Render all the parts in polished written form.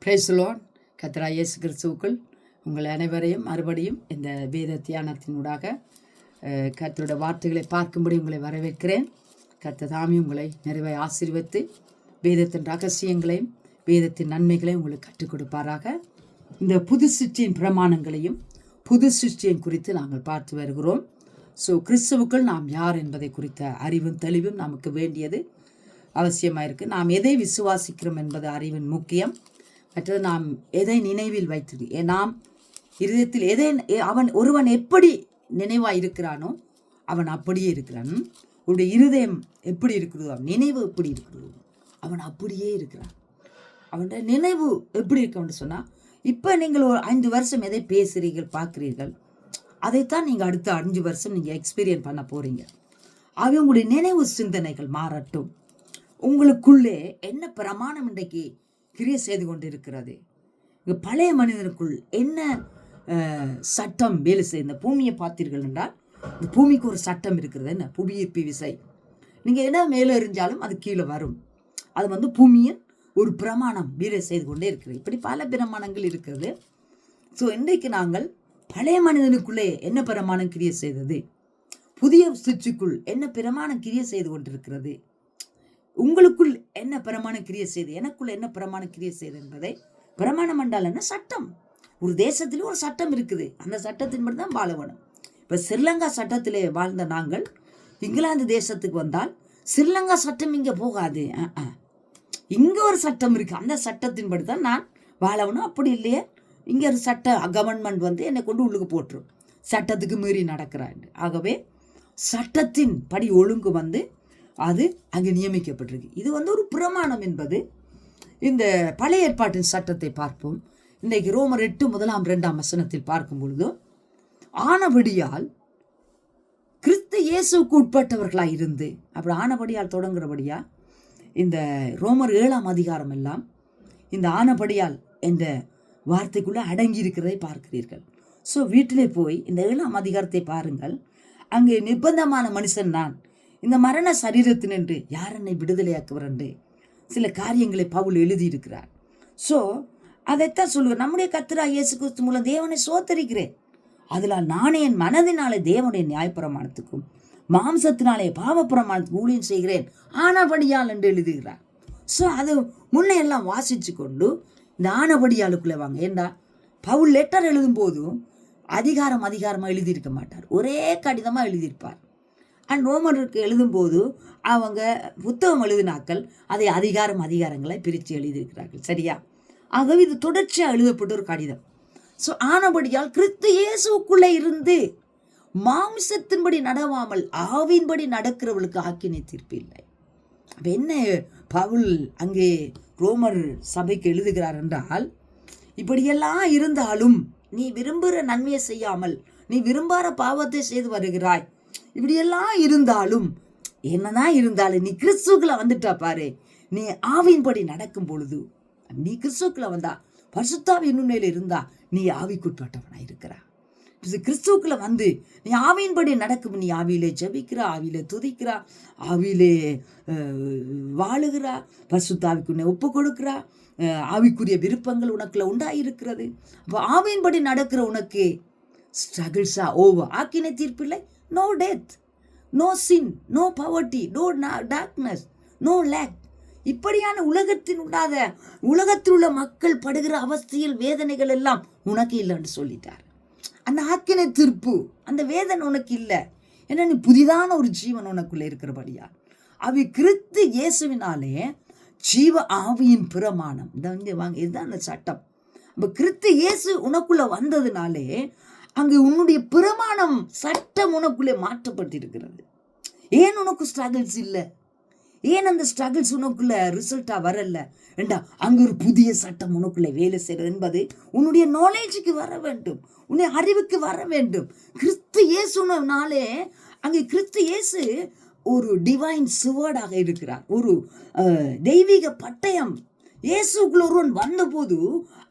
Praise the Lord. கர்த்தராகிய இயேசு கிறிஸ்துவுக்குள் உங்கள் அனைவரையும் மறுபடியும் இந்த வேத தியானத்தினூடாக கர்த்தருடைய வார்த்தைகளை பார்க்கும்படி உங்களை வரவேற்கிறேன். கர்த்தர் தாமே உங்களை நிறைவாய் ஆசீர்வதித்து வேதத்தின் ரகசியங்களையும் வேதத்தின் நன்மைகளையும் உங்களுக்கு கற்றுக் கொடுப்பாராக. இந்த புது சிருஷ்டியின் பிரமாணங்களையும் புது சிருஷ்டியின் குறித்து நாங்கள் பார்த்து வருகிறோம். கிறிஸ்துவுக்குள் நாம் யார் என்பதை குறித்த அறிவும் தெளிவும் நமக்கு வேண்டியது அவசியமாக இருக்குது. நாம் எதை விசுவாசிக்கிறோம் என்பது அறிவின் முக்கியம். மற்றது நாம் எதை நினைவில் வைத்தது, நாம் இருதயத்தில் எதை ஒருவன் எப்படி நினைவாக இருக்கிறானோ அவன் அப்படியே இருக்கிறான். உன்னுடைய இருதயம் எப்படி இருக்கிறதோ, அவன் நினைவு எப்படி இருக்கிறதோ அவன் அப்படியே இருக்கிறான். அவனுடைய நினைவு எப்படி இருக்கணும்னு சொன்னால், இப்போ நீங்கள் ஒரு 5 வருஷம் எதை பேசுகிறீர்கள் பார்க்குறீர்கள், அதைத்தான் நீங்கள் அடுத்த 5 வருஷம் நீங்கள் எக்ஸ்பீரியன்ஸ் பண்ண போகிறீங்க. ஆகவே உங்களுடைய நினைவு சிந்தனைகள் மாறட்டும். உங்களுக்குள்ளே என்ன பிரமாணம் இன்றைக்கு கிரியை செய்து கொண்டு இருக்கிறது, இங்கே பழைய மனிதனுக்குள் என்ன சட்டம் வேலை செய்ய. இந்த பூமியை பார்த்தீர்கள் என்றால் இந்த பூமிக்கு ஒரு சட்டம் இருக்கிறது. என்ன? புவியீர்ப்பு விசை. நீங்கள் என்ன மேலே எறிஞ்சாலும் அது கீழே வரும். அது பூமியின் ஒரு பிரமாணம் வேலை செய்து கொண்டே இருக்கிறது. இப்படி பல பிரமாணங்கள் இருக்கிறது. இன்றைக்கு நாங்கள் பழைய மனிதனுக்குள்ளே என்ன பிரமாணம் கிரியை செய்தது, புதிய சிற்றுக்குள் என்ன பிரமாணம் கிரியை செய்து கொண்டிருக்கிறது, உங்களுக்குள் என்ன பிரமாணம் கிரியை செய்து, எனக்குள்ள என்ன பிரமாணம் கிரியை செய்து என்பதை. பிரமாணம் என்றால் என்ன? சட்டம். ஒரு தேசத்திலே ஒரு சட்டம் இருக்குது. அந்த சட்டத்தின்படி தான் வாழ வேணும். இப்போ ஸ்ரீலங்கா சட்டத்திலே வாழ்ந்த நாங்கள் இங்கிலாந்து தேசத்துக்கு வந்தால் ஸ்ரீலங்கா சட்டம் இங்கே போகாது. இங்கே ஒரு சட்டம் இருக்குது. அந்த சட்டத்தின்படி தான் நான் வாழணும். அப்படி இல்லையே இங்கே ஒரு கவர்மெண்ட் என்னை கொண்டு உள்ளுக்கு போட்டுரும், சட்டத்துக்கு மீறி நடக்கிறான். ஆகவே சட்டத்தின் படி ஒழுங்கு அது அங்கே நியமிக்கப்பட்டிருக்கு. இது ஒரு பிரமாணம் என்பது. இந்த பழைய ஏற்பாட்டின் சட்டத்தை பார்ப்போம். இன்றைக்கு ரோமர் 8:1-2 பார்க்கும் பொழுது, ஆனபடியால் கிறிஸ்து இயேசுக்கு உட்பட்டவர்களாக இருந்து, அப்படி ஆனபடியால் தொடங்குறபடியா இந்த ரோமர் 7 எல்லாம் இந்த ஆனபடியால் என்ற வார்த்தைக்குள்ளே அடங்கி இருக்கிறதை பார்க்கிறீர்கள். வீட்டிலே போய் இந்த 7 பாருங்கள். அங்கே நிர்பந்தமான மனுஷன் நான், இந்த மரண சரீரத்தினின்று யார் என்னை விடுதலையாக்குவர் என்று சில காரியங்களை பவுல் எழுதியிருக்கிறார். அதைத்தான் சொல்லுவார். நம்முடைய கர்த்தராகிய இயேசு கிறிஸ்து மூலம் தேவனை சோத்தரிக்கிறேன், அதனால் நானே என் மனதினாலே தேவனுடைய நியாயப்பிரமாணத்துக்கும் மாம்சத்தினாலே பாவப்பிரமாணத்துக்கு ஊழியம் செய்கிறேன் ஆனபடியால் என்று எழுதுகிறார். அது முன்னே எல்லாம் வாசித்து கொண்டு இந்த ஆனபடியாளுக்குள்ளே வாங்க. ஏண்டா பவுல் லெட்டர் எழுதும் போதும் அதிகாரமாக எழுதியிருக்க மாட்டார், ஒரே கடிதமாக எழுதியிருப்பார். ரோமருக்கு எழுதும்போது அவங்க புத்தகம் எழுதினாக்கள் அதை அதிகாரங்களை பிரித்து எழுதியிருக்கிறார்கள். சரியா? ஆகவே இது தொடர்ச்சியாக எழுதப்பட்ட ஒரு கடிதம். ஆனபடியால் கிறிஸ்து இயேசுக்குள்ளே இருந்து மாம்சத்தின்படி நடவாமல் ஆவியின்படி நடக்கிறவளுக்கு ஆக்கினை தீர்ப்பு இல்லை. அப்போ என்ன பவுல் அங்கே ரோமர் சபைக்கு எழுதுகிறார் என்றால், இப்படியெல்லாம் இருந்தாலும் நீ விரும்புகிற நன்மையை செய்யாமல் நீ விரும்பாத பாவத்தை செய்து வருகிறாய். இப்படியெல்லாம் இருந்தாலும் என்னதான் இருந்தாலும் நீ கிறிஸ்துக்குள்ள வந்துட்டா பாரு, நீ ஆவியின்படி நடக்கும் பொழுது, நீ கிறிஸ்துக்குள்ள வந்தா, பரிசுத்தாவின் உண்மையில இருந்தா நீ ஆவிக்குட்பட்டவனா இருக்கிறா. கிறிஸ்துக்குள்ள நீ ஆவியின்படி நடக்கும். நீ ஆவியிலே ஜெபிக்கிறா, ஆவியிலே துதிக்கிறா, ஆவியிலே வாழுகிறா, பரிசுத்தாவிக்கு உன்னை ஒப்பு கொடுக்கிறா, ஆவிக்குரிய விருப்பங்கள் உனக்குள்ள உண்டாயிருக்கிறது. அப்போ ஆவியின்படி நடக்கிற உனக்கு ஸ்ட்ரகிள்ஸா ஓவர், ஆக்கினை தீர்ப்பில்லை, no death, no sin, no poverty, no darkness, no lack. இப்படியான உலகத்தில் உள்ள மக்கள் படுகிற அவஸ்தையில் வேதனைகள் எல்லாம் உனக்கு இல்லைன்னு சொல்லிட்டார். அந்த ஆக்கினை தீர்ப்பு, அந்த வேதனை உனக்கு இல்லை. ஏன்னா நீ புதிதான ஒரு ஜீவன் உனக்குள்ள இருக்கிறபடியா. அவை கிறிஸ்து இயேசுவினாலே ஜீவ ஆவியின் பிரமாணம். வாங்க, இதுதான் அந்த சட்டம். அப்ப கிறிஸ்து இயேசு உனக்குள்ள வந்ததுனாலே அங்கு உன்னுடைய பிரமாணம் சட்டம் உனக்குள்ளே மாற்றப்பட்டிருக்கிறது. ஏன் உனக்கு ஸ்ட்ரகிள்ஸ் இல்லை? ஏன் அந்த ஸ்ட்ரகிள்ஸ் உனக்குள்ள ரிசல்ட்டா வரல என்றா, அங்கு ஒரு புதிய சட்டம் உனக்குள்ளே வேலை செய்கிறது என்பது உன்னுடைய நாலேஜுக்கு வர வேண்டும், உன்னுடைய அறிவுக்கு வர வேண்டும். கிறிஸ்து இயேசுனாலே அங்கே கிறிஸ்து இயேசு ஒரு டிவைன் சுவர்டாக இருக்கிறார், ஒரு தெய்வீக பட்டயம். இயேசுக்குள்ள ஒருவன் வந்தபோது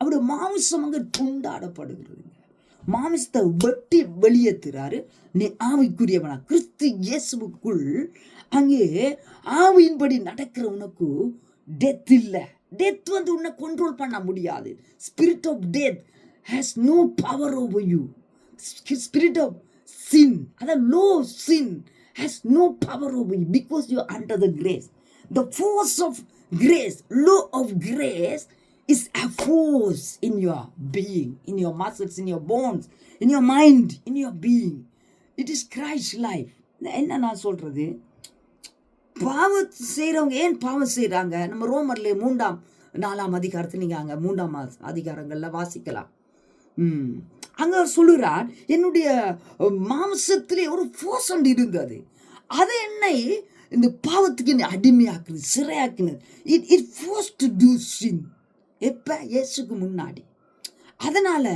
அவருடைய மாம்சம் அங்கே துண்டாடப்படுகிறது. மாமிசத்தை வெட்டி வெளியேற்றுறாரு. நீ ஆவிக்குரியவனா கிறிஸ்து இயேசுக்குள் அங்கே ஆவியின்படி நடக்கிற உனக்கு டெத் இல்லை, டெத் வந்து உன்னை கண்ட்ரோல் பண்ண முடியாது. Spirit of death has no power over you. Spirit of sin, அதாவது law sin has no power over you because you are under the grace. The force of grace, law of grace is a force in your being, in your muscles, in your bones, in your mind, in your being. It is Christ's life. என்ன நான் சொல்றது, பாவம் செய்கிறவங்க ஏன் பாவம் செய்கிறாங்க? நம்ம ரோமர்ல 3-4 அதிகாரத்தில் நீங்கள் அங்கே 3ஆம் அதிகாரங்களில் வாசிக்கலாம். அங்கே சொல்லுறார், என்னுடைய மாம்சத்திலே ஒரு ஃபோர்ஸ் ஒன்று இருந்தது, அது என்னை இந்த பாவத்துக்கு என்னை அடிமையாக்குது, சிறையாக்குனது. இட் ஃபோர்ஸ் டு டூ சின். எப்போ? இயேசுக்கு முன்னாடி. அதனால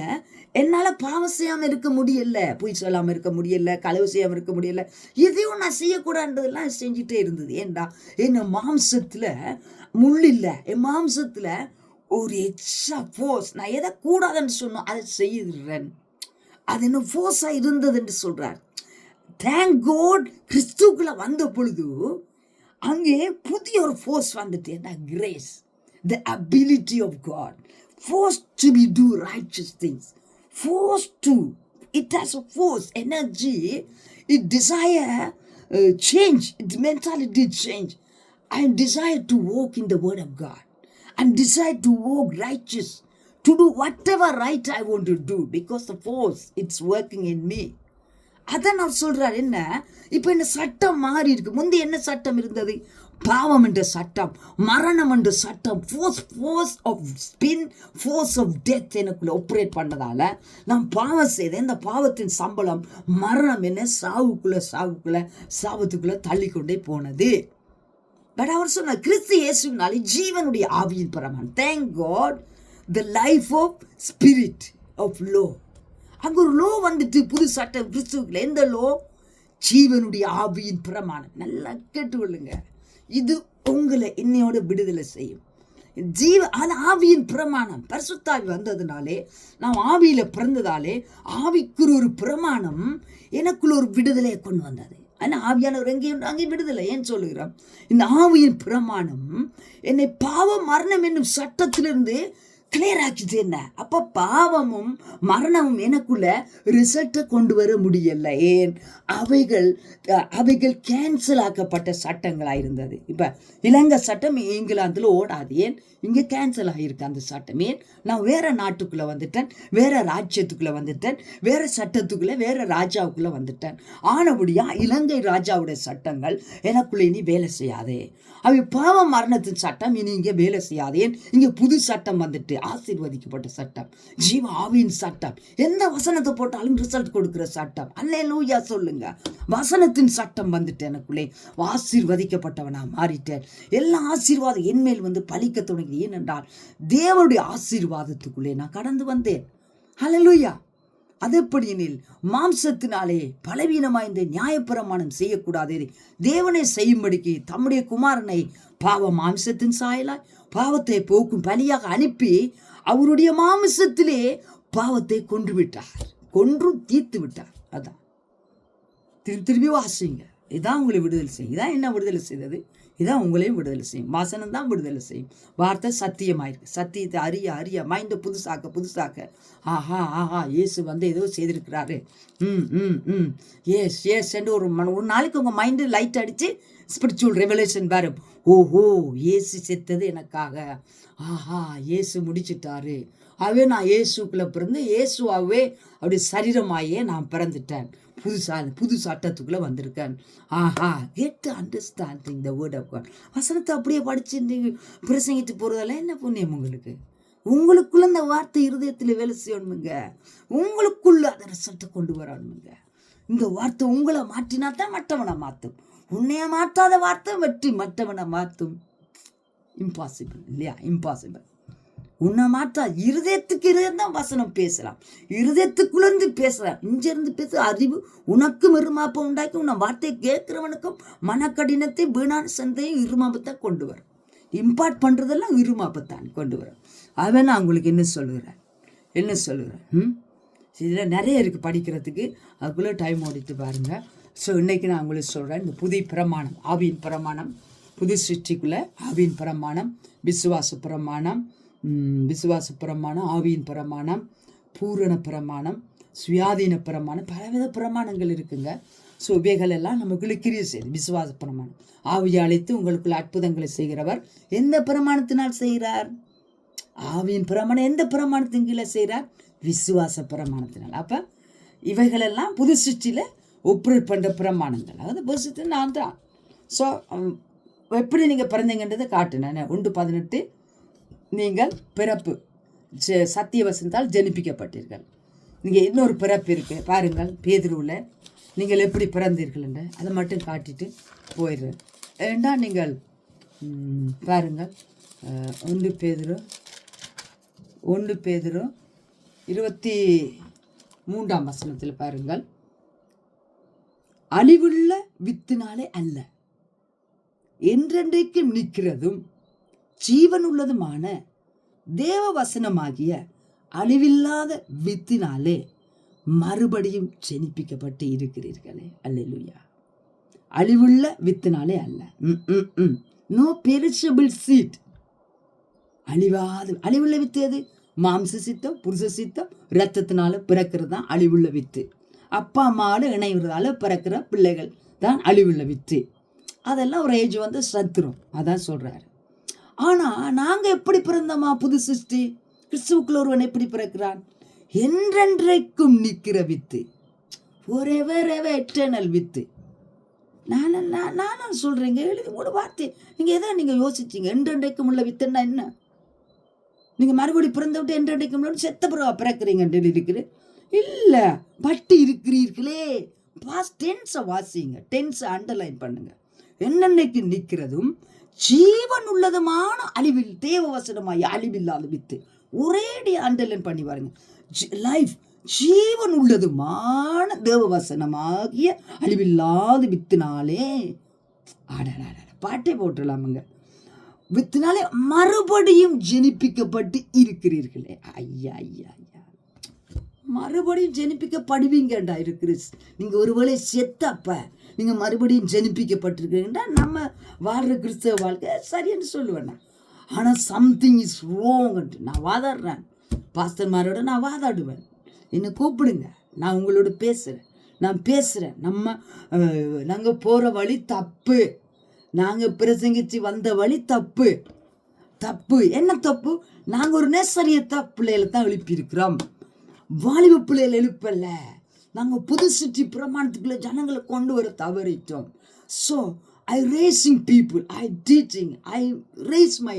என்னால் பாவம் செய்யாமல் இருக்க முடியல, பொய் சொல்லாமல் இருக்க முடியல, களவு செய்யாமல் இருக்க முடியல, எதையும் நான் செய்யக்கூடாதுன்றதெல்லாம் செஞ்சுட்டே இருந்தது. ஏண்டா என் மாம்சத்தில் முள் இல்லை, என் மாம்சத்தில் ஒரு எக்ஸ்ட்ரா ஃபோர்ஸ். நான் எதை கூடாதுன்னு சொன்னோம் அதை செய்கிறேன். அது என்ன ஃபோர்ஸாக இருந்தது என்று சொல்கிறார். தேங்க் காட், கிறிஸ்துக்குள்ள வந்த பொழுது அங்கே புதிய ஒரு ஃபோர்ஸ் வந்துட்டு, என்ன? Grace, the ability of God, force to be do riches things, force to, it has a force, energy, it desire change, it mentality change, and desire to walk in the word of God, and decide to walk righteous, to do whatever right I want to do, because the force, it's working in me. அதான் நான் சொல்றார். என்ன இப்போ என்ன சட்டம் மாறி இருக்கு. முந்தி என்ன சட்டம் இருந்தது? பாவம் என்ற சட்டம், மரணம் என்ற சட்டம், force of sin, force of death எனக்குள்ள ஆப்ரேட் பண்ணதால நான் பாவம் செய்தேன். இந்த பாவத்தின் சம்பளம் மரணம், என்ன? சாவத்துக்குள்ள தள்ளிக்கொண்டே போனது. பட் அவர் சொன்னார், கிறிஸ்து இயேசுவினாலே ஜீவனுடைய ஆவியின் பிரமாணம். Thank God, the life of spirit of law. அங்கே ஒரு லோ வந்துட்டு, புது சட்டம் கிறிஸ்துவுக்குள்ள. எந்த லோ? ஜீவனுடைய ஆவியின் பிரமாணம். நல்லா கேட்டுக்கொள்ளுங்க, இது உங்களை என்னையோட விடுதலை செய்யும். அது ஆவியின் பிரமாணம். பரிசுத்தாவி வந்ததுனாலே, நாம் ஆவியில பிறந்ததாலே, ஆவிக்குரிய ஒரு பிரமாணம் எனக்குள்ள ஒரு விடுதலையை கொண்டு வந்தது. ஆனால் ஆவியானவர் அங்கேயும் விடுதலை. ஏன் சொல்லுகிறோம்? இந்த ஆவியின் பிரமாணம் என்னை பாவம் மரணம் என்னும் சட்டத்திலிருந்து கிளியர் ஆக்கிச்சு. என்ன? அப்போ பாவமும் மரணமும் எனக்குள்ள ரிசல்ட்டை கொண்டு வர முடியல. ஏன்? அவைகள் கேன்சல் ஆக்கப்பட்ட சட்டங்களாக இருந்தது. இப்போ இலங்கை சட்டம் இங்கிலாந்தில் ஓடாது. ஏன்? இங்கே கேன்சல் ஆகியிருக்கு அந்த சட்டம். ஏன்? நான் வேற நாட்டுக்குள்ளே வந்துட்டேன், வேற ராஜ்யத்துக்குள்ளே வந்துட்டேன், வேற சட்டத்துக்குள்ளே, வேற ராஜாவுக்குள்ளே வந்துட்டேன். ஆனபடியா இலங்கை ராஜாவுடைய சட்டங்கள் எனக்குள்ளே இனி வேலை செய்யாதே. அவை பாவ மரணத்தின் சட்டம் இனி இங்கே வேலை செய்யாது. ஏன்? இங்கே புது சட்டம் வந்துட்டு, ஆசீர்வதிக்கப்பட்ட சட்டம், ஜீவ ஆவியின் சட்டம். எந்த வசனத்தை போட்டாலும் ரிசல்ட் கொடுக்கிற சட்டம். அல்லேலூயா சொல்லுங்க. வசனத்தின் சட்டம் வந்துட்டு எனக்குள்ளே ஆசீர்வதிக்கப்பட்டவனா மாறிட்டேன். எல்லா ஆசீர்வாதம் என்மேல் வந்து பலிக்க தொடங்கி. ஏனென்றால் தேவனுடைய ஆசீர்வாதத்துக்குள்ளே நான் கடந்து வந்தேன். அல்லேலூயா. அதெப்படியெனில் மாம்சத்தினாலே பலவீனமாய் இந்த நியாயப்பிரமாணம் செய்யக்கூடாது, தேவனை செய்யும்படிக்கு தம்முடைய குமாரனை பாவ மாம்சத்தின் சாயலாய் பாவத்தை போக்கும் பலியாக அனுப்பி அவருடைய மாம்சத்திலே பாவத்தை கொன்று விட்டார், கொன்றும் தீர்த்து விட்டார். அதான் திருப்பி வாசிங்க. இதான் உங்களை விடுதலை செய்யும். இதான் என்ன விடுதலை செய்தது? இதான் உங்களையும் விடுதலை செய்யும். வாசனம் தான் விடுதலை செய்யும். வார்த்தை சத்தியமாயிருக்கு. சத்தியத்தை அறிய மைண்டை புதுசாக்க ஆஹா இயேசு வந்து ஏதோ செய்திருக்கிறாரு. எஸ் என்று ஒரு நாளைக்கு உங்கள் மைண்டு லைட் அடித்து ஸ்பிரிச்சுவல் ரெவலேஷன் வரும். ஓஹோ, இயேசு செத்தது எனக்காக. ஆஹா, இயேசு முடிச்சிட்டாரு. ஆகவே நான் இயேசுக்குள்ளே பிறந்து இயேசுவாகவே அப்படி சரீரமாயே நான் பிறந்துட்டேன். புது சட்டத்துக்குள்ளே வந்திருக்கேன். ஆஹா, get understanding the word of God. வசனத்தை அப்படியே படிச்சு நீங்கள் பிரசங்கிட்டு போகிறதெல்லாம் என்ன புண்ணியம் உங்களுக்கு? உங்களுக்குள்ள இந்த வார்த்தை இருதயத்தில் வேலை செய்யணுமுங்க. உங்களுக்குள்ள அதை ரிசல்ட்டை கொண்டு வரணுமுங்க. இந்த வார்த்தை உங்களை மாற்றினா தான் மற்றவனை மாற்றும். உன்னைய மாற்றாத வார்த்தை வெற்றி மற்றவனை மாற்றும். இம்பாசிபிள் இல்லையா? இம்பாசிபிள். உன்னை மாற்றா இருதயத்துக்கு இருதயம் வசனம் பேசலாம், இருதயத்துக்குள்ளேருந்து பேசலாம். இங்கிருந்து பேச அறிவு உனக்கும் இருமாப்பம் உண்டாக்கி உன்னை வார்த்தையை கேட்கிறவனுக்கும் மனக்கடினத்தை வீணான சந்தையும் இருமாப்பத்தான் கொண்டு வரும். இம்பார்ட் பண்ணுறதெல்லாம் இருமாப்பத்தான் கொண்டு வரும். அவன் நான் உங்களுக்கு என்ன சொல்லுகிறேன்? இதில் நிறைய இருக்குது படிக்கிறதுக்கு. அதுக்குள்ளே டைம் ஓடிட்டு பாருங்கள். ஸோ இன்றைக்கி நான் உங்களுக்கு சொல்கிறேன், இந்த புதிய பிரமாணம், ஆவியின் பிரமாணம் புது சிருஷ்டிக்குள்ள ஆவியின் பிரமாணம், விசுவாச பிரமாணம், ஆவியின் பிரமாணம், பூரண பிரமாணம், சுயாதீன பிரமாணம், பலவித பிரமாணங்கள் இருக்குங்க. ஸோ இவைகள் எல்லாம் நமக்குள்ள கிரியை செய்யுது. விசுவாச பிரமாணம், ஆவியை அழைத்து உங்களுக்குள்ள அற்புதங்களை செய்கிறவர் எந்த பிரமாணத்தினால் செய்கிறார்? ஆவியின் பிரமாணம் எந்த பிரமாணத்தின் கீழே செய்கிறார்? விசுவாச பிரமாணத்தினால். அப்போ இவைகளெல்லாம் புது சிருஷ்டியில் ஒப்ரேட் பண்ணுற பிரமாணங்கள். அதாவது புதுசு நான் தான். ஸோ எப்படி நீங்கள் பிறந்தீங்கன்றதை காட்டுனேன். 1:18 நீங்கள் பிறப்பு சத்திய வசனத்தால் ஜனிப்பிக்கப்பட்டீர்கள். நீங்கள் இன்னொரு பிறப்பு இருக்குது பாருங்கள், பேதுருவில் நீங்கள் எப்படி பிறந்தீர்கள் என்று அதை மட்டும் காட்டிட்டு போயிடுறேன். ஏண்டா நீங்கள் பாருங்கள் 1 பேதுரு 23 பாருங்கள், அழிவுள்ள வித்தினாலே அல்ல, என்றென்றைக்கும் நிற்கிறதும் ஜீவனுள்ளதுமான தேவ வசனமாகிய அழிவில்லாத வித்தினாலே மறுபடியும் ஜெனிப்பிக்கப்பட்டு இருக்கிறீர்களே. அல்லேலூயா. அழிவுள்ள வித்தினாலே அல்ல. No perishable seed. அழிவுள்ள வித்து எது? மாம்ச சித்தம், புருஷ சித்தம், இரத்தத்தினால பிறக்கிறது தான் அழிவுள்ள வித்து. அப்பா அம்மாவோட இணைவதால பிறக்கிற பிள்ளைகள் தான் அழிவுள்ள வித்து. அதெல்லாம் ஒரு ஏஜ் வந்து சத்துரும். அதான் சொல்றாரு. ஆனா நாங்க எப்படி பிறந்தோமா? புது சிருஷ்டி. கிறிஸ்துவுக்குள்ள ஒருவன் எப்படி பிறக்கிறான்? என்றென்றைக்கும் நிற்கிற வித்து, forever eternal வித்து. நானும் சொல்றேங்க, எழுதி ஒரு வார்த்தை நீங்க எதை நீங்க யோசிச்சீங்க? என்றென்றைக்கும் உள்ள வித்துன்னா என்ன? நீங்க மறுபடி பிறந்த விட்டு என்றென்றைக்கும் செத்த பிறவா பிறக்கிறீங்க இருக்குது இல்ல, பட்டு இருக்கிறீர்களே. பாஸ்ட் டென்ஸை வாசிங்க, டென்ஸை அண்டர்லைன் பண்ணுங்க. என்னென்னைக்கு நிற்கிறதும் ஜீவன் உள்ளதுமான அழிவில் தேவ வசனமாய் அழிவில்லாத வித்து. ஒரேடி அண்டர்லைன் பண்ணி பாருங்க. லைஃப் ஜீவன் உள்ளதுமான தேவ வசனமாகிய அழிவில்லாத வித்தினாலே பாட்டே போட்டுடலாமுங்க. வித்தினாலே மறுபடியும் ஜெனிப்பிக்கப்பட்டு இருக்கிறீர்களே. ஐயா ஐயா ஐயா, மறுபடியும் ஜெனிப்பிக்கப்படுவீங்கண்டா இருக்கிற. நீங்க ஒருவேளை செத்தப்ப நீங்க மறுபடியும் ஜெனிப்பிக்கப்பட்டிருக்கீங்கன்னா நம்ம வாழ்ற கிறிஸ்தவ வாழ்க்கை சரின்னு சொல்லுவேன். ஆனா சம்திங் இஸ் ரோங். நான் வாதாடுறேன், பாஸ்டர்மாரோட நான் வாதாடுவேன். என்னை கூப்பிடுங்க, நான் உங்களோட பேசுகிறேன். நாங்கள் போகிற வழி தப்பு, நாங்கள் பிரசங்கிச்சு வந்த வழி தப்பு. என்ன தப்பு? நாங்கள் ஒரு நேசரியத்தை பிள்ளைகளை தான் எழுப்பியிருக்கிறோம், வாலிப பிள்ளைகளை எழுப்பல. நாங்கள் புது சிட்டி பிரமாணத்துக்குள்ள ஜனங்களை கொண்டு வர தவறிட்டோம். So I raising people, I teaching, I raise my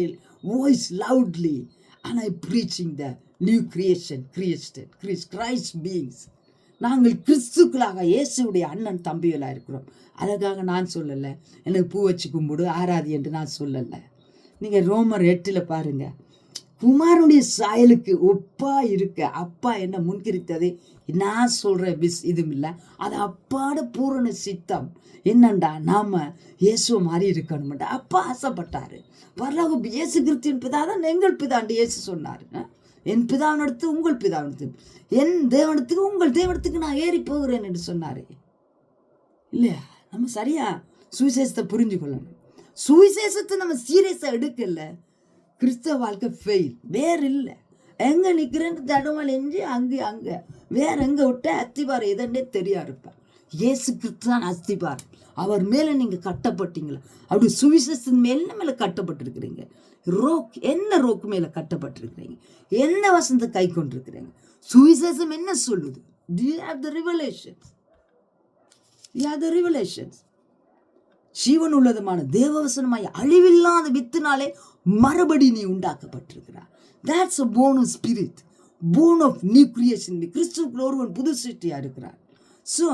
voice loudly and I preaching the new creation, Christ beings. நாங்கள் கிறிஸ்துக்களாக இயேசுடைய அண்ணன் தம்பிகளாக இருக்கிறோம். அதுக்காக நான் சொல்லலை எனக்கு பூ வச்சு கும்பிடு ஆராதி என்று நான் சொல்லலை. நீங்கள் ரோமர் 8 பாருங்க, குமாரனுடைய சாயலுக்கு ஒப்பா இருக்க அப்பா என்ன முன்கரித்ததை நான் சொல்ற இதுவும் இல்லை, அது அப்பாட பூரண சித்தம். என்னண்டா நாம இயேசுவை மாறி இருக்கணும்டா அப்பா ஆசைப்பட்டாரு. வரலாறு இயேசு கிறிஸ்துவின் பிதா தான் எங்கள் பிதாண்டு இயேசு சொன்னாரு. என் பிதாவினடுத்து உங்கள் பிதாவினத்து, என் தேவனத்துக்கு உங்கள் தேவனத்துக்கு நான் ஏறி போகிறேன் என்று சொன்னாரு இல்லையா? நம்ம சரியா சுவிசேஷத்தை புரிஞ்சு கொள்ளணும். சுவிசேஷத்தை நம்ம சீரியஸா எடுக்கல, கிறிஸ்தவ வாழ்க்கை ஃபெயில். வேற இல்லை, எங்க நிற்கிறேன்னு தடவால் எஞ்சி அங்கே வேற எங்க விட்ட அஸ்திபார் எதன்னே தெரியா இருப்பேன். இயேசு கிறிஸ்து தான் அஸ்திபார். அவர் மேல நீங்க கட்டப்பட்டீங்களா? அப்படி சுவிசேஷத்தின் மேல கட்டப்பட்டிருக்கிறீங்க. என்ன ரோக்கு மேல கட்டப்பட்டிருக்கிறீங்க? என்ன வசனத்தை கை கொண்டிருக்கிறீங்க? சுவிசேஷம் என்ன சொல்லுது? Do you have the revelations? You have the revelations. ஜீவன் உள்ளதுமான தேவவசனமாய் அழிவில்லாத வித்தினாலே மறுபடி நீ உண்டாக்கப்பட்டிருக்கிறார். That's a born of spirit, born of new creation. கிறிஸ்துவுக்குள்ள ஒருவன் புது சிருஷ்டியா இருக்கிறார். ஸோ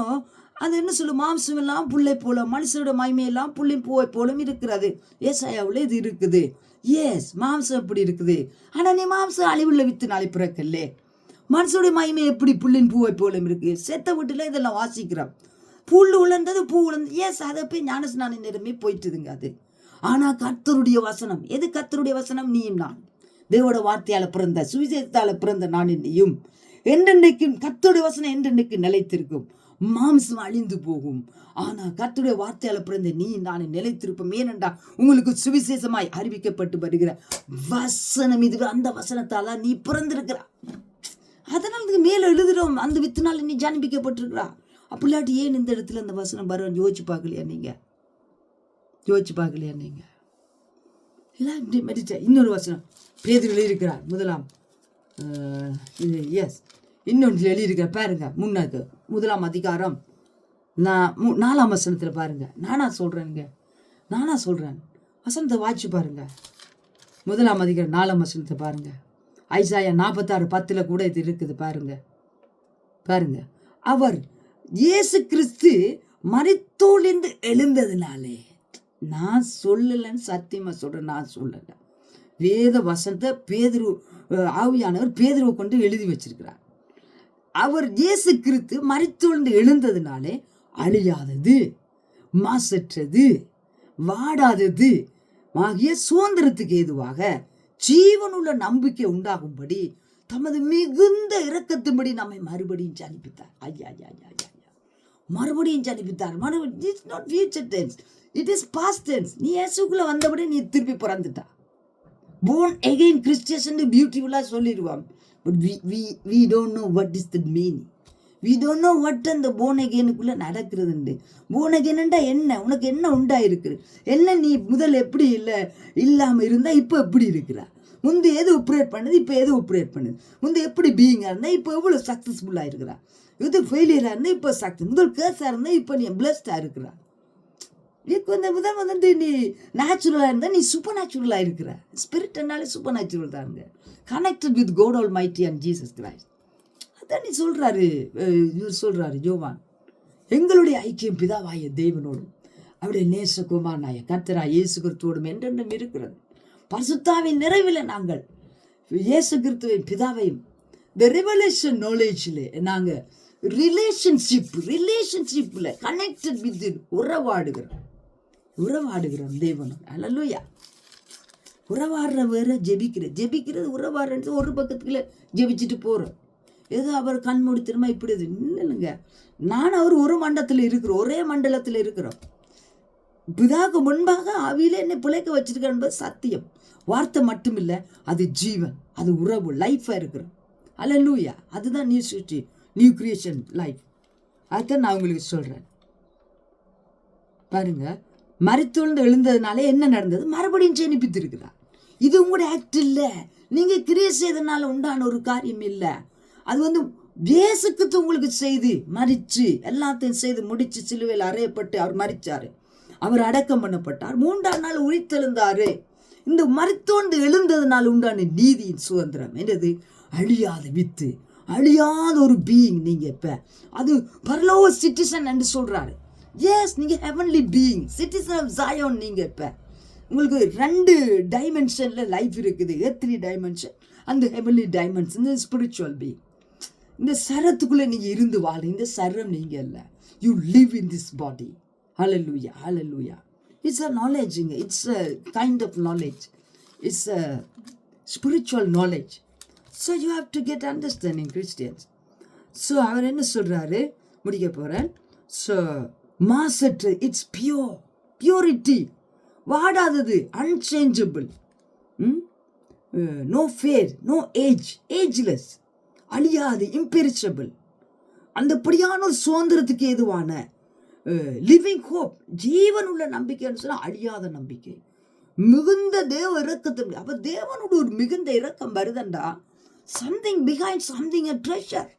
அது என்ன சொல்லு? மாம்சம் எல்லாம் புல்லை போல, மனுஷனோட மகிமையெல்லாம் புள்ளின் பூவை போலும் இருக்கிறது. ஏசாயாவில் இது இருக்குது. எஸ், மாம்சம் எப்படி இருக்குது? ஆனா நீ மாம்சம் அழிவுள்ள வித்தினாலே பிறக்கல்லே. மனுஷனுடைய மகிமை எப்படி புல்லின் பூவை போலும் இருக்கு? செத்த வீட்டுல இதெல்லாம் வாசிக்கிறோம். புல் உழந்தது பூ உழந்தது. எஸ், அதை போய் ஞானஸ்நான நேரமே போயிட்டுதுங்க அது. ஆனா கர்த்தருடைய வசனம் எது? கர்த்தருடைய வசனம் நீயும் நான், தேவோட வார்த்தையால பிறந்த சுவிசேஷத்தால பிறந்த நான் நீயும் என்றென்றைக்கும் கர்த்தருடைய வசனம் என்றென்றைக்கு நிலைத்திருக்கும். மாம்சம் அழிந்து போகும். ஆனா கர்த்தருடைய வார்த்தையால பிறந்த நீ நான் நிலைத்திருப்போம். ஏனென்றா உங்களுக்கு சுவிசேஷமாய் அறிவிக்கப்பட்டு வருகிற வசனம் இது. அந்த வசனத்தால நீ பிறந்திருக்கிறா. அதனால மேல எழுதுறோம், அந்த வித்துனால நீ ஜனிப்பிக்கப்பட்டிருக்கிறா. அப்படி இல்லாட்டி ஏன் இந்த இடத்துல அந்த வசனம் வரும்? யோசிச்சு பார்க்கலையா நீங்க? யோசிச்சு பார்க்கலையா நீங்க? இன்னொரு வசனம் பேதுரு எழுதியிருக்கிறார். முதலாம் எஸ் இன்னொன்று எழுதியிருக்கிற பாருங்க. முன்னாக்கு 1 அதிகாரம் 4 வசனத்தில் பாருங்க. நானா சொல்றேன் வசனத்தை வாய்ச்சி பாருங்க. 1 அதிகாரம் 4 வசனத்தை பாருங்க. ஐசாயா 46:10 கூட இது இருக்குது. பாருங்க. அவர் இயேசு கிறிஸ்து மரித்தோலிருந்து எழுந்ததுனாலே, நான் சொல்லலன்னு சத்தியமா சொல்றேன், நான் சொல்லல. வேத வசனத்தை பேதுரு ஆவியானவர் பேதுருவை கொண்டு எழுதி வச்சிருக்கிறார். அவர் இயேசு கிறிஸ்து மரித்தோலிருந்து எழுந்ததுனாலே அழியாதது, மாசற்றது, வாடாதது ஆகிய சுதந்திரத்துக்கு ஏதுவாக ஜீவனுள்ள நம்பிக்கை உண்டாகும்படி தமது மிகுந்த இரக்கத்தின்படி நம்மை மறுபடியும் ஜனிப்பித்தார். மறுபடியும் ஜனிப்பித்தார். It's not future tense, it is past tense. நீ இயேசுக்குள்ள வந்தபடி நீ திருப்பி பிறந்துட்டா. born again Christians பியூட்டிஃபுல்லாக சொல்லிடுவான். But we don't know what is the meaning. we don't know what அந்த born againக்குள்ளே நடக்கிறதுண்டு. born againண்டா என்ன? உனக்கு என்ன உண்டாயிருக்கு? என்ன நீ முதல் எப்படி இல்லாமல் இருந்தால் இப்போ எப்படி இருக்கிறா? முந்தி எது ஆப்ரேட் பண்ணுது, இப்போ எது ஆப்ரேட் பண்ணுது? முந்தி எப்படி பீயிங்காக இருந்தால் இப்போ எவ்வளோ சக்ஸஸ்ஃபுல்லாக இருக்கிறா? இது ஃபெயிலியராக இருந்தால் இப்போ சக்ஸஸ், முதல் கேஸாக இருந்தால் இப்போ நீ பிளஸ்டாக இருக்கிறா. முதல் வந்துட்டு நீ நேச்சுரலாக இருந்தால் நீ சூப்பர் நேச்சுரலாக இருக்கிற. ஸ்பிரிட்னாலே சூப்பர் நேச்சுரல் தாங்க, connected with God almighty and Jesus Christ. அதான் நீ இவர் சொல்கிறாரு யோவான், எங்களுடைய ஐக்கியம் பிதாவாய தேவனோடும் அவருடைய நேசகுமாரனாய கர்த்தராகிய இயேசு கிறிஸ்துவோடும் என்றென்றும் இருக்கிறது. பரிசுத்தாவின் நிறைவில் நாங்கள் இயேசு கிறிஸ்துவின் பிதாவையும் இந்த ரெவலேஷன் நாலேஜில் நாங்கள் ரிலேஷன்ஷிப்பில் கனெக்டட் வித் உறவாடுகிறோம் தேவனும். அல்லேலூயா. உறவாடுற வேற ஜெபிக்கிறது உறவாடுறது ஒரு பக்கத்துக்குள்ள ஜெபிச்சுட்டு போகிறோம். ஏதோ அவர் கண்மூடி திரும்ப இப்படி இல்லைங்க. நான் அவர் ஒரு மண்டலத்தில் இருக்கிறோம், ஒரே மண்டலத்தில் இருக்கிறோம். பிதாவுக்கு முன்பாக ஆவியில என்னை பிழைக்க வச்சிருக்க என்பது சத்தியம். வார்த்தை மட்டும் இல்லை, அது ஜீவன், அது உறவு, லைஃபாக இருக்கிறோம். அல்லேலூயா. அதுதான் நியூ கிரியேஷன் லைஃப். அதுதான் நான் உங்களுக்கு சொல்கிறேன். பாருங்க, மரித்தோழ்ந்து எழுந்ததுனால என்ன நடந்தது? மறுபடியும் ஜெனிப்பித்திருக்கிறார். இது உங்களுடைய ஆக்ட் இல்லை, நீங்கள் கிரியேட் செய்ததுனால உண்டான ஒரு காரியம் இல்லை. அது இயேசுக்கு உங்களுக்கு செய்து மரிச்சு எல்லாத்தையும் செய்து முடிச்சு சிலுவையில் அறையப்பட்டு அவர் மரிச்சாரு, அவர் அடக்கம் பண்ணப்பட்டார், 3ஆம் நாள் உயிர்த்தெழுந்தாரு. இந்த மரித்தோண்டு எழுந்ததுனால உண்டான நீதியின் சுதந்திரம் என்னது? அழியாத வித்து, அழியாத ஒரு பீயிங். நீங்க இப்ப அது பரலோக சிட்டிசன் என்று சொல்றாரு. எஸ், நீங்க heavenly being, citizen of Zion. நீங்க இப்ப உங்களுக்கு 2 டைமென்ஷன்ல லைஃப் இருக்குது. எர்த்லி டைமென்ஷன் அந்த ஹெவன்லி டைமென்ஷன், இந்த ஸ்பிரிச்சுவல் பீயிங். இந்த சரத்துக்குள்ள நீங்க இருந்து வாழ, இந்த சரம் நீங்க இல்ல. You live in this body. Hallelujah, hallelujah. It's a knowledge. It's a kind of knowledge. It's a spiritual knowledge. So you have to get understanding, Christians. So அவர் என்ன சொல்றாரு? முடிக்க போறேன். So மாசற்று, it's purity, வாடாதது, unchangeable, no fade, no age, ageless, அழியாது, imperishable. அந்தப்படியான ஒரு சுதந்திரத்துக்கு ஏதுவான லிவிங் ஹோப், ஜீவன் உள்ள நம்பிக்கைன்னு சொன்னால் அழியாத நம்பிக்கை, மிகுந்த தேவ இரக்கத்தை. அப்ப தேவனோட ஒரு மிகுந்த இரக்கம் வருதண்டா, something behind something, a treasure.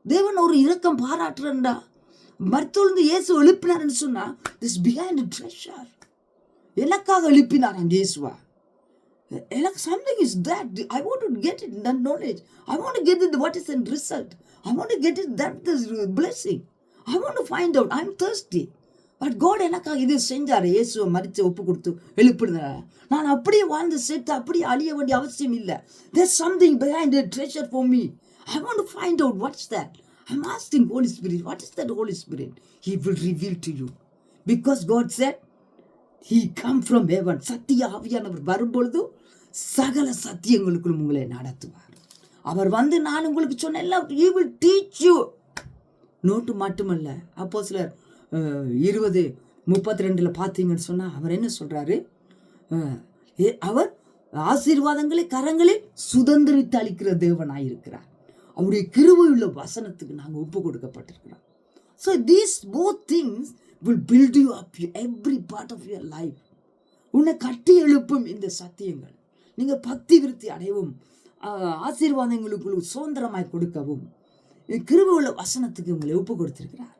தேவன் ஒரு இரக்கம் பாராட்டுறா. மரித்தோழ்ந்து இயேசு எழுப்பினார்னு சொன்னா, this behind a treasure. எனக்காக எழுப்பினார் அந்த இயேசுவா. எனக்கு something is that I want to get it, that knowledge. I want to get it, what is the result. I want to get it, that the blessing. I want to find out. I'm thirsty. But God எனக்காக இது செஞ்சார். இயேசுவை மரித்து ஒப்பு கொடுத்து எழுப்பிடுறாரு. நான் அப்படியே வாழ்ந்து சேர்த்து அப்படியே அழிய வேண்டிய அவசியம் இல்லை. There's something behind the treasure for me. I want to find out what's that. I'm asking Holy Spirit, what is that Holy Spirit? He will reveal to you. Because God said, He come from heaven. சத்திய ஆவியானவர் வரும்பொழுது சகல சத்தியங்களுக்குள்ளும் உங்களை நடத்துவார். அவர் வந்து நான் உங்களுக்கு சொன்ன எல்லாம் He will teach you. Note மட்டுமல்ல. அப்போஸ்தலர் 20:32 பார்த்தீங்கன்னு சொன்னால் அவர் என்ன சொல்கிறாரு? அவர் ஆசீர்வாதங்களை கரங்களில் சுதந்திரித்து அளிக்கிற தேவனாயிருக்கிறார். அவருடைய கிருபையுள்ள வசனத்துக்கு நாங்கள் ஒப்பு கொடுக்கப்பட்டிருக்கிறோம். So these both things will build you up every part of your life. உன்னை கட்டி எழுப்பும் இந்த சத்தியங்கள் நீங்கள் பக்தி விருத்தி அடையவும் ஆசீர்வாதங்களுக்குள் சுதந்திரமாய் கொடுக்கவும் கிருபை உள்ள வசனத்துக்கு உங்களை ஒப்பு கொடுத்திருக்கிறார்.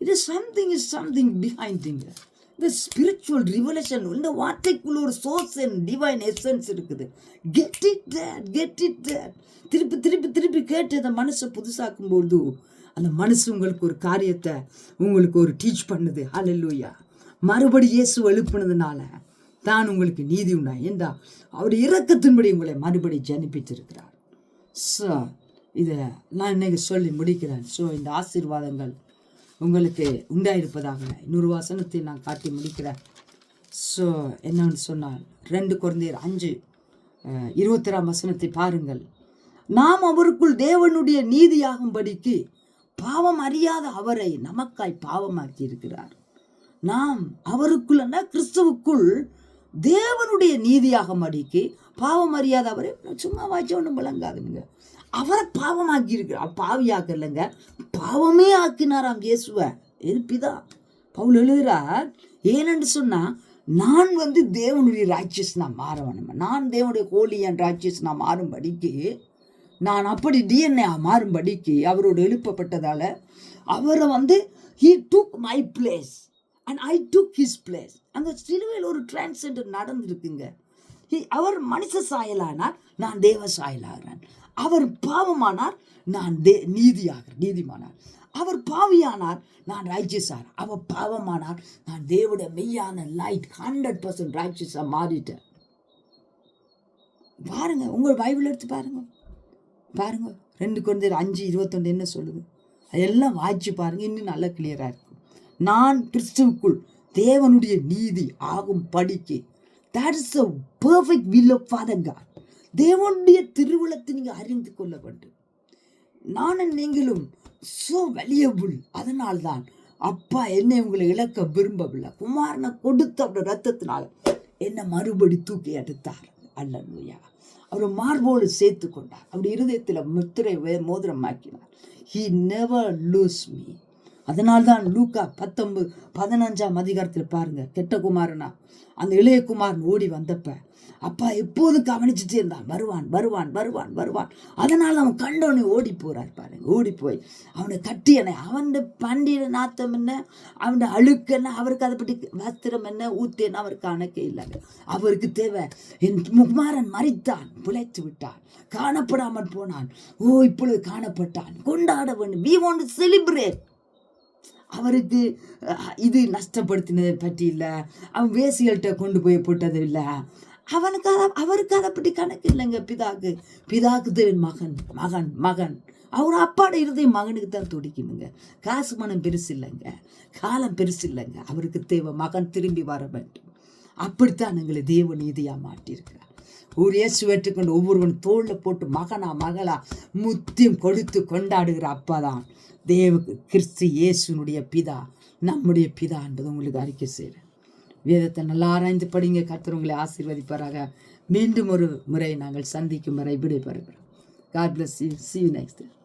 இது சம்திங் பிஹைண்ட் இந்த ஸ்பிரிச்சுவல் ரிவலேஷன். இந்த வார்த்தைக்குள்ள ஒரு சோர்ஸ் அண்ட் டிவைன் எசன்ஸ் இருக்குது. Get it that. திருப்பி திருப்பி திருப்பி கேட்டு அந்த மனசை புதுசாக்கும் போது அந்த மனசு உங்களுக்கு ஒரு காரியத்தை உங்களுக்கு ஒரு டீச் பண்ணுது. ஹல்லேலூயா. மறுபடி இயேசு எழுப்பினதுனால தான் உங்களுக்கு நீதி உண்டாய் என்றா அவர் இரக்கத்தின்படி உங்களை மறுபடி ஜனிப்பித்திருக்கிறார். ஸோ இதை நான் இன்னைக்கு சொல்லி முடிக்கிறேன். ஸோ இந்த ஆசீர்வாதங்கள் உங்களுக்கு உண்டாயிருப்பதாக இன்னொரு வசனத்தை நான் காட்டி முடிக்கிறேன். ஸோ என்னன்னு சொன்னால் 2 கொரிந்தியர் 5:21 வசனத்தை பாருங்கள். நாம் அவருக்குள் தேவனுடைய நீதியாகும்படிக்கு பாவம் அறியாத அவரை நமக்காய் பாவமாக்கி இருக்கிறார். நாம் அவருக்குள்ள கிறிஸ்துவுக்குள் தேவனுடைய நீதியாகும்படிக்கு பாவம் அறியாத அவரை சும்மா வாய்ச்ச ஒன்றும் விளங்காதுங்க. அவரை பாவமாக்கி இருக்கிறார். பாவியாக்க இல்லைங்க, பாவமே ஆக்கினாராம் இயேசுவை. இது பிதா பவுல் எழுதுகிறார். ஏனென்று சொன்னால் நான் தேவனுடைய ராட்சியஸ் நான் மாற வேணும். நான் தேவனுடைய ஹோலியன் ராட்சியஸ் நான் மாறும்படிக்கு நான் அப்படி டிஎன்ஏ மாறும்படிக்கு அவரோடு எழுப்பப்பட்டதால் அவரை he took my place and I took his place. அந்த சிலுவையில் ஒரு டிரான்ஸ்ஜெண்டர் நடந்திருக்குங்க. அவர் மனுஷ சாயலானார், நான் தேவ சாயலாகிறேன். அவர் பாவமானார், நான் நீதிமானார். அவர் பாவியானார், நான் ரைச்சியஸார். அவர் பாவமானார், நான் தேவனுடைய மெய்யான லைட் 100% ரைச்சியஸாக மாறிட்டேன். பாருங்க, உங்கள் பைபிள் எடுத்து பாருங்க 2 கொரிந்தியர் 5:21 என்ன சொல்லுது? அதெல்லாம் வாய்ச்சி பாருங்க, இன்னும் நல்லா கிளியராக இருக்கும். நான் கிறிஸ்துவுக்குள் தேவனுடைய நீதி ஆகும் படிக்கு. That is a perfect will of Father God. தேவனுடைய திருவுளத்தை நீங்கள் அறிந்து கொள்ள வேண்டும். நானும் நீங்களும் so valuable. அதனால்தான் அப்பா என்னை உங்களை இழக்க விரும்பவில்லை. குமாரனை கொடுத்து அவருடைய ரத்தத்தினால என்னை மறுபடி தூக்கி எடுத்தார். அல்லேலூயா. அவர் மார்போடு சேர்த்து கொண்டார். அவருடைய இருதயத்தில் முத்திரை மோதிரமாக்கினார். He never lose me. அதனால்தான் லூக்கா 19:15 பாருங்க. கெட்ட குமாரனா அந்த இளைய குமாரன் ஓடி வந்தப்ப அப்பா எப்போதும் கவனிச்சுட்டே இருந்தான். வருவான். அதனால அவன் கண்டவனை ஓடி போறார் பாருங்க. ஓடி போய் அவனை கட்டியனை அவன் பண்டிகை நாத்தம் என்ன, அவன் அழுக்கு என்ன, அவருக்கு அதை பற்றி வஸ்திரம் என்ன ஊத்தேன்னு அவருக்கு கணக்கே இல்லைங்க. அவருக்கு தேவை என் குமாரன் மரித்தான், பிழைத்து விட்டான், காணப்படாமல் போனான், இப்பொழுது காணப்பட்டான், கொண்டாட வேண்டும். we want to celebrate. அவருக்கு இது நஷ்டப்படுத்தினதை பற்றி இல்லை, அவன் வேசிகள்கிட்ட கொண்டு போய் போட்டது இல்லை, அவருக்கு அதை பற்றி கணக்கு இல்லைங்க. பிதாக்கு தேவன் மகன். அவர் அப்பாட இருதயம் மகனுக்கு தான் துடிக்கணுங்க. காசு மனம் பெருசு இல்லைங்க, காலம் பெருசு இல்லைங்க. அவருக்கு தேவை மகன் திரும்பி வர வேண்டும். அப்படித்தான் எங்களை தேவ நீதியாக மாட்டியிருக்கிறார். ஒரு இயேசு வெற்றுக்கொண்டு ஒவ்வொருவன் தோளில் போட்டு மகளா முத்தியம் கொடுத்து கொண்டாடுகிற அப்பா தான் கிறிஸ்து இயேசுனுடைய பிதா, நம்முடைய பிதா என்பது உங்களுக்கு அறிக்கை செய்கிறேன். வேதத்தை நல்லா ஆராய்ந்து படிங்க. கர்த்தர் உங்களை ஆசீர்வதிப்பாராக. மீண்டும் ஒரு முறை நாங்கள் சந்திக்கும் வரை விடைபெறுகிறோம். God bless you. See you next time.